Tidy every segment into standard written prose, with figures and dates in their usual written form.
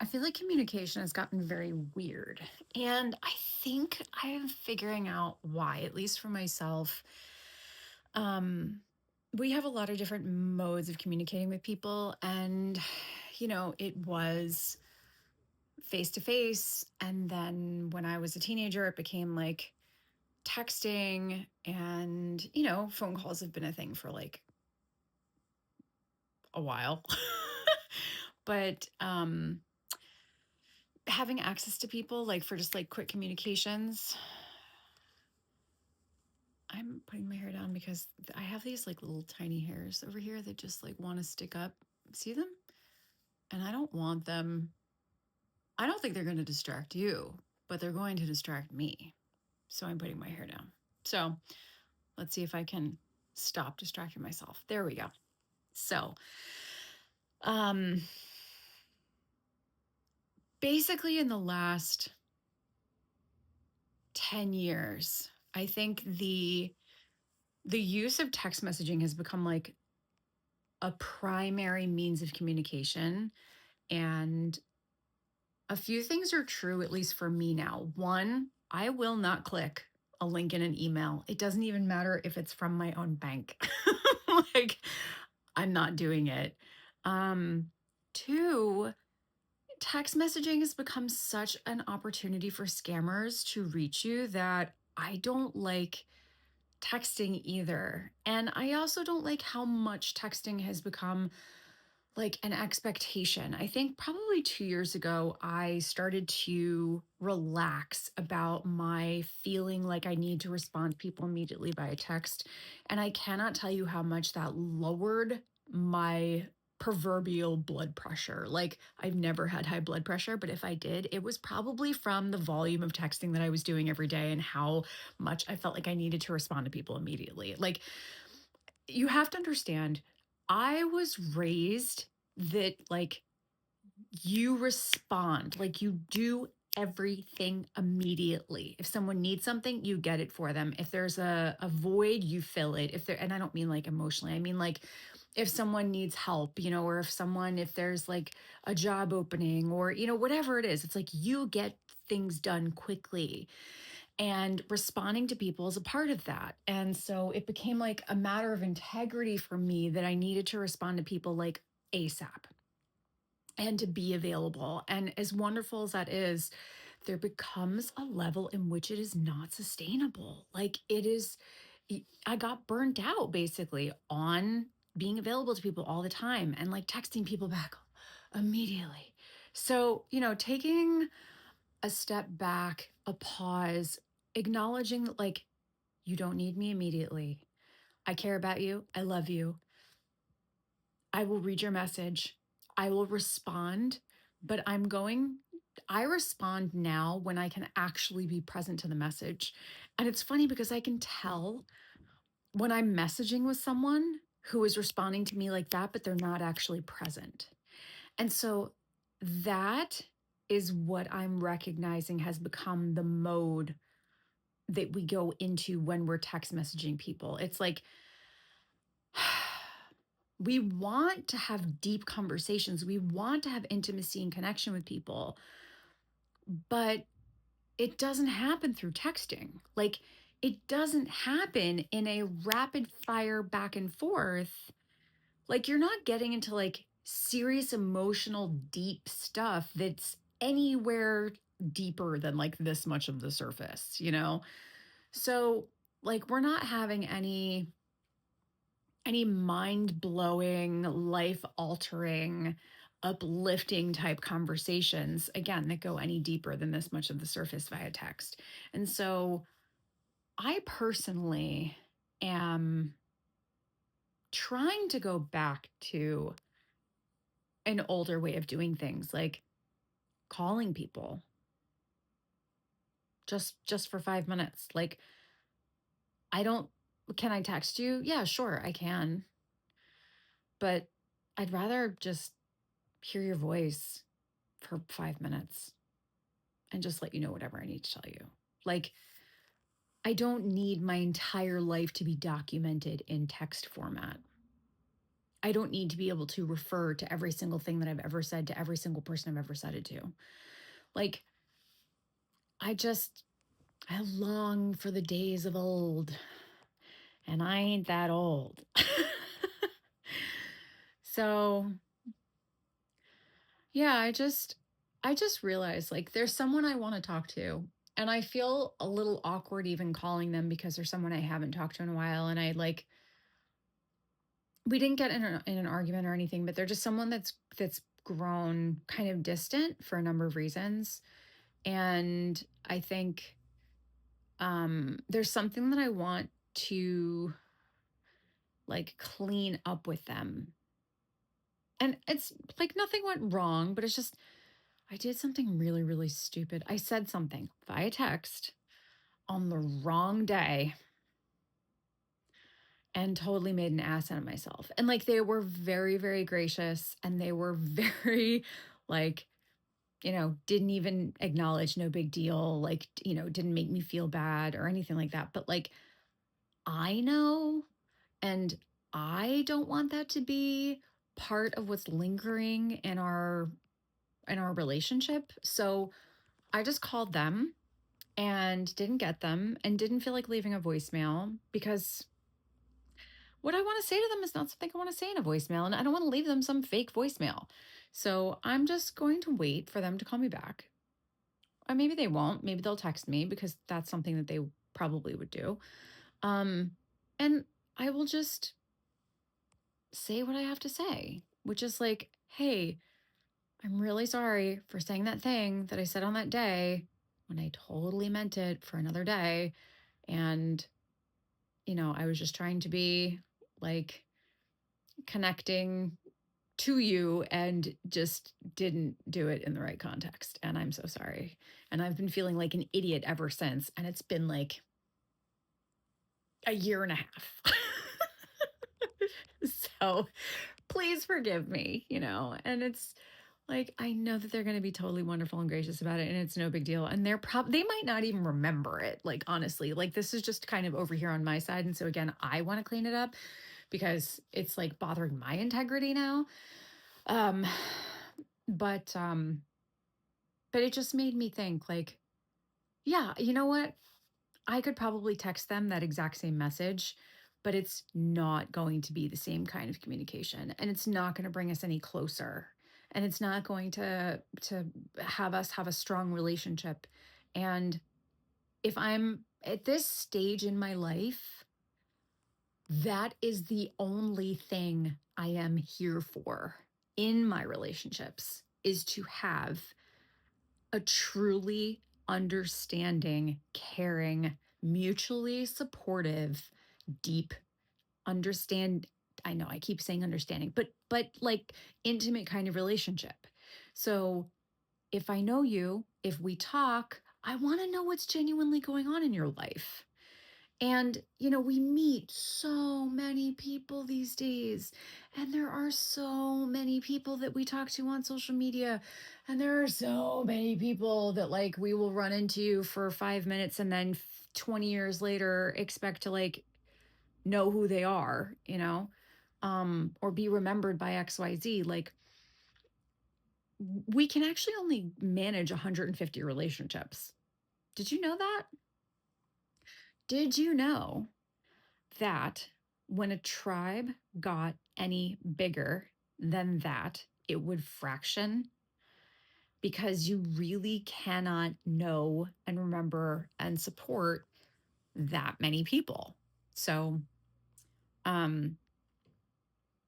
I feel like communication has gotten very weird. And I think I'm figuring out why, at least for myself. Um, we have a lot of different modes of communicating with people. And, it was face to face. And then when I was a teenager, it became like texting. And, phone calls have been a thing for like a while. But having access to people like for just like quick communications, I'm putting my hair down because I have these like little tiny hairs over here that just like want to stick up. See them? And I don't want them. I don't think they're going to distract you, but they're going to distract me. So I'm putting my hair down. So let's see if I can stop distracting myself. There we go. So, um, basically in the last 10 years, I think the use of text messaging has become like a primary means of communication. And a few things are true, at least for me now. One, I will not click a link in an email. It doesn't even matter if it's from my own bank. Like, I'm not doing it. Um, Two, text messaging has become such an opportunity for scammers to reach you that I don't like texting either. And I also don't like how much texting has become like an expectation. I think probably 2 years ago, I started to relax about my feeling like I need to respond to people immediately via text. And I cannot tell you how much that lowered my proverbial blood pressure. Like, I've never had high blood pressure, but if I did, it was probably from the volume of texting that I was doing every day and how much I felt like I needed to respond to people immediately. Like, you have to understand, I was raised that like you respond, like you do everything immediately. If someone needs something, you get it for them. If there's a void, you fill it. If there, and I don't mean like emotionally, I mean like if someone needs help, or if there's like a job opening or, whatever it is, it's like you get things done quickly, and responding to people is a part of that. And so it became like a matter of integrity for me that I needed to respond to people like ASAP and to be available. And as wonderful as that is, there becomes a level in which it is not sustainable. Like it is, I got burnt out basically on being available to people all the time and like texting people back immediately. So, taking a step back, a pause, acknowledging that, like, you don't need me immediately. I care about you. I love you. I will read your message. I will respond, but I respond now when I can actually be present to the message. And it's funny because I can tell when I'm messaging with someone who is responding to me like that, but they're not actually present. And so that is what I'm recognizing has become the mode that we go into when we're text messaging people. It's like we want to have deep conversations, we want to have intimacy and connection with people, but it doesn't happen through texting. Like, it doesn't happen in a rapid fire back and forth. Like, you're not getting into like serious emotional deep stuff that's anywhere deeper than like this much of the surface. So, like, we're not having any mind-blowing, life-altering, uplifting type conversations, again, that go any deeper than this much of the surface via text. And so I personally am trying to go back to an older way of doing things, like calling people just for 5 minutes. Like, I don't can I text you? Yeah, sure, I can. But I'd rather just hear your voice for 5 minutes and just let you know whatever I need to tell you. Like, I don't need my entire life to be documented in text format. I don't need to be able to refer to every single thing that I've ever said to every single person I've ever said it to. Like, I just, I long for the days of old, and I ain't that old. So, yeah, I just realized like there's someone I want to talk to, and I feel a little awkward even calling them because there's someone I haven't talked to in a while, and I like we didn't get in an argument or anything, but they're just someone that's grown kind of distant for a number of reasons. And I think there's something that I want to like clean up with them. And it's like nothing went wrong, but it's just I did something really, really stupid. I said something via text on the wrong day and totally made an ass out of myself. And like they were very, very gracious, and they were very like, didn't even acknowledge, no big deal, like, didn't make me feel bad or anything like that. But like I know, and I don't want that to be part of what's lingering in our relationship. So I just called them and didn't get them and didn't feel like leaving a voicemail because what I want to say to them is not something I want to say in a voicemail, and I don't want to leave them some fake voicemail. So I'm just going to wait for them to call me back. Or maybe they won't. Maybe they'll text me because that's something that they probably would do. And I will just say what I have to say, which is like, hey, I'm really sorry for saying that thing that I said on that day when I totally meant it for another day. And, I was just trying to be like connecting to you and just didn't do it in the right context. And I'm so sorry. And I've been feeling like an idiot ever since. And it's been like a year and a half. So please forgive me, and it's like, I know that they're going to be totally wonderful and gracious about it, and it's no big deal. And they might not even remember it. Like, honestly, like this is just kind of over here on my side. And so again, I want to clean it up because it's like bothering my integrity now. Um, but, um, but it just made me think like, yeah, you know what? I could probably text them that exact same message, but it's not going to be the same kind of communication, and it's not going to bring us any closer, and it's not going to have us have a strong relationship. And if I'm at this stage in my life, that is the only thing I am here for in my relationships, is to have a truly understanding, caring, mutually supportive, deep understand I know I keep saying understanding, but like intimate kind of relationship. So if I know you, if we talk, I want to know what's genuinely going on in your life. And, we meet so many people these days, and there are so many people that we talk to on social media. And there are so many people that like we will run into for 5 minutes and then 20 years later expect to like know who they are, or be remembered by XYZ. Like we can actually only manage 150 relationships. Did you know that? Did you know that when a tribe got any bigger than that, it would fraction, because you really cannot know and remember and support that many people. So, um,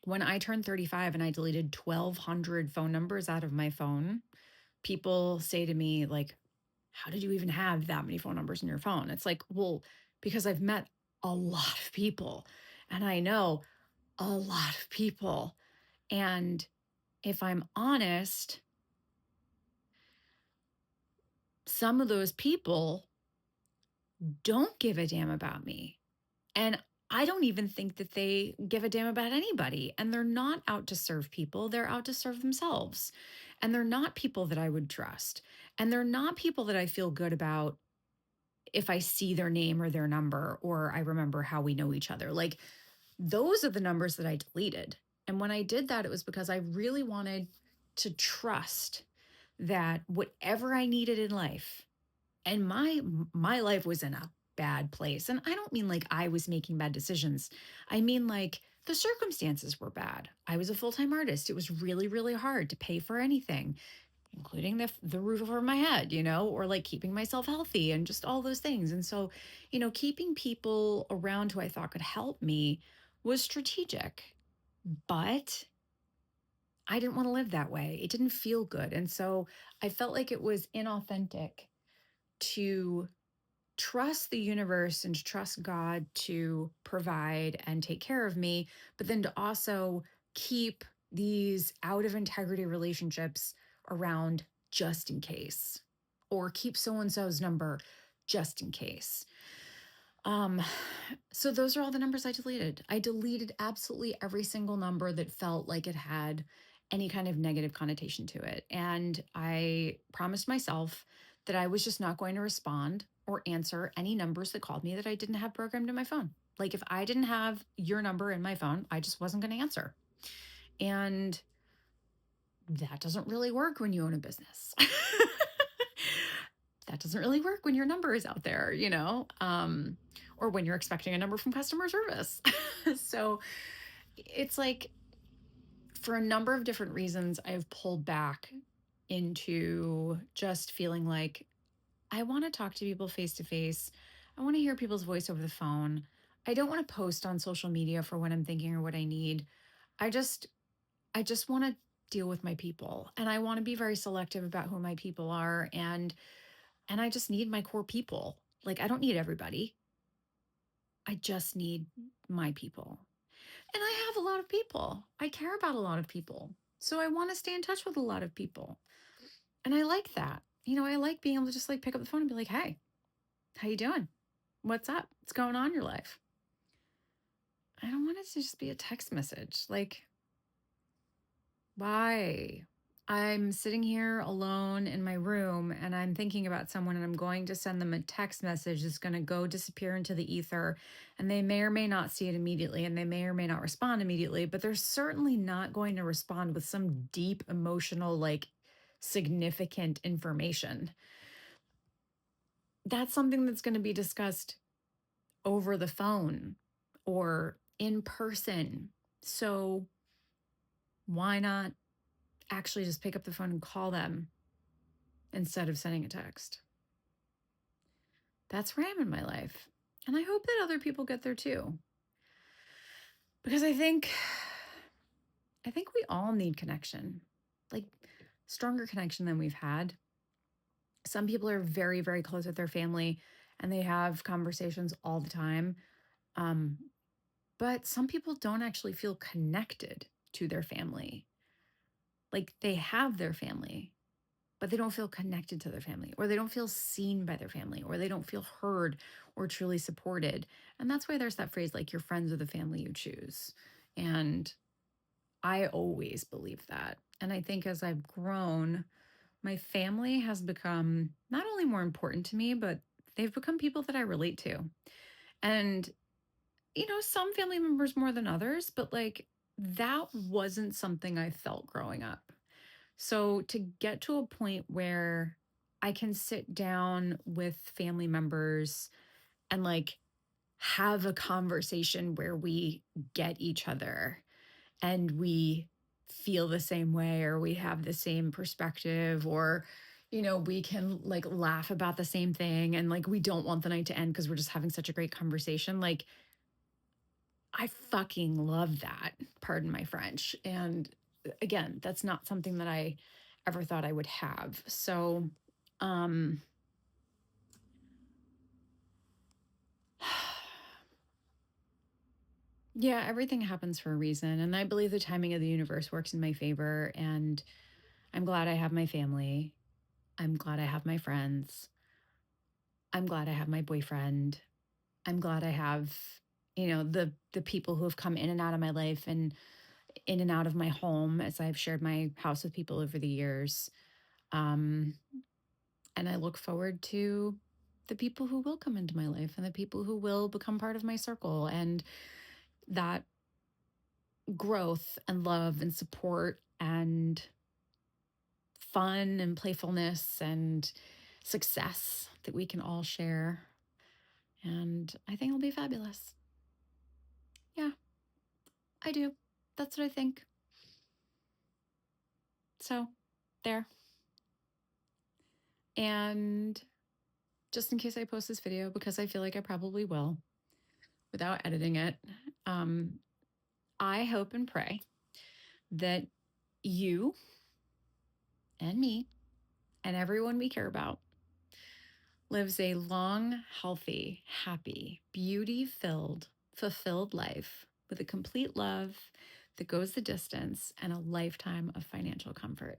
when I turned 35 and I deleted 1,200 phone numbers out of my phone, people say to me, like, how did you even have that many phone numbers in your phone? It's like, well, because I've met a lot of people and I know a lot of people. And if I'm honest, some of those people don't give a damn about me. And I don't even think that they give a damn about anybody. And they're not out to serve people, they're out to serve themselves. And they're not people that I would trust. And they're not people that I feel good about if I see their name or their number or I remember how we know each other. Like, those are the numbers that I deleted. And when I did that, it was because I really wanted to trust that whatever I needed in life, and my life was in a bad place. And I don't mean like I was making bad decisions. I mean like the circumstances were bad. I was a full-time artist. It was really, really hard to pay for anything, including the roof over my head, or like keeping myself healthy and just all those things. And so, keeping people around who I thought could help me was strategic. But I didn't want to live that way. It didn't feel good. And so I felt like it was inauthentic to trust the universe and to trust God to provide and take care of me, but then to also keep these out of integrity relationships around just in case, or keep so and so's number just in case. Um, so those are all the numbers I deleted. I deleted absolutely every single number that felt like it had any kind of negative connotation to it. And I promised myself that I was just not going to respond or answer any numbers that called me that I didn't have programmed in my phone. Like if I didn't have your number in my phone, I just wasn't going to answer. And that doesn't really work when you own a business. That doesn't really work when your number is out there, or when you're expecting a number from customer service. So it's like for a number of different reasons, I've pulled back into just feeling like I want to talk to people face to face. I want to hear people's voice over the phone. I don't want to post on social media for what I'm thinking or what I need. I just I just want to deal with my people, and I want to be very selective about who my people are, and I just need my core people. Like I don't need everybody. I just need my people. And I have a lot of people. I care about a lot of people. So I want to stay in touch with a lot of people. And I like that. I like being able to just like pick up the phone and be like, "Hey, how you doing? What's up? What's going on in your life?" I don't want it to just be a text message. Like, why? I'm sitting here alone in my room and I'm thinking about someone and I'm going to send them a text message that's going to go disappear into the ether. And they may or may not see it immediately and they may or may not respond immediately, but they're certainly not going to respond with some deep emotional, like significant information. That's something that's going to be discussed over the phone or in person. So why not actually just pick up the phone and call them instead of sending a text? That's where I am in my life. And I hope that other people get there too. Because I think we all need connection. Like stronger connection than we've had. Some people are very, very close with their family and they have conversations all the time. Um, but some people don't actually feel connected to their family. Like they have their family, but they don't feel connected to their family, or they don't feel seen by their family, or they don't feel heard or truly supported. And that's why there's that phrase like your friends are the family you choose. And I always believe that. And I think as I've grown, my family has become not only more important to me, but they've become people that I relate to. And, some family members more than others, but like that wasn't something I felt growing up. So to get to a point where I can sit down with family members and like have a conversation where we get each other and we feel the same way or we have the same perspective or we can like laugh about the same thing and like we don't want the night to end because we're just having such a great conversation. Like I fucking love that. Pardon my French. And again, that's not something that I ever thought I would have. So, um, yeah, everything happens for a reason. And I believe the timing of the universe works in my favor. And I'm glad I have my family. I'm glad I have my friends. I'm glad I have my boyfriend. I'm glad I have, the people who have come in and out of my life and in and out of my home as I've shared my house with people over the years. Um, and I look forward to the people who will come into my life and the people who will become part of my circle. And that growth and love and support and fun and playfulness and success that we can all share. And I think it'll be fabulous. Yeah, I do. That's what I think. So, there. And just in case I post this video, because I feel like I probably will without editing it, um, I hope and pray that you and me and everyone we care about lives a long, healthy, happy, beauty filled, fulfilled life with a complete love that goes the distance and a lifetime of financial comfort.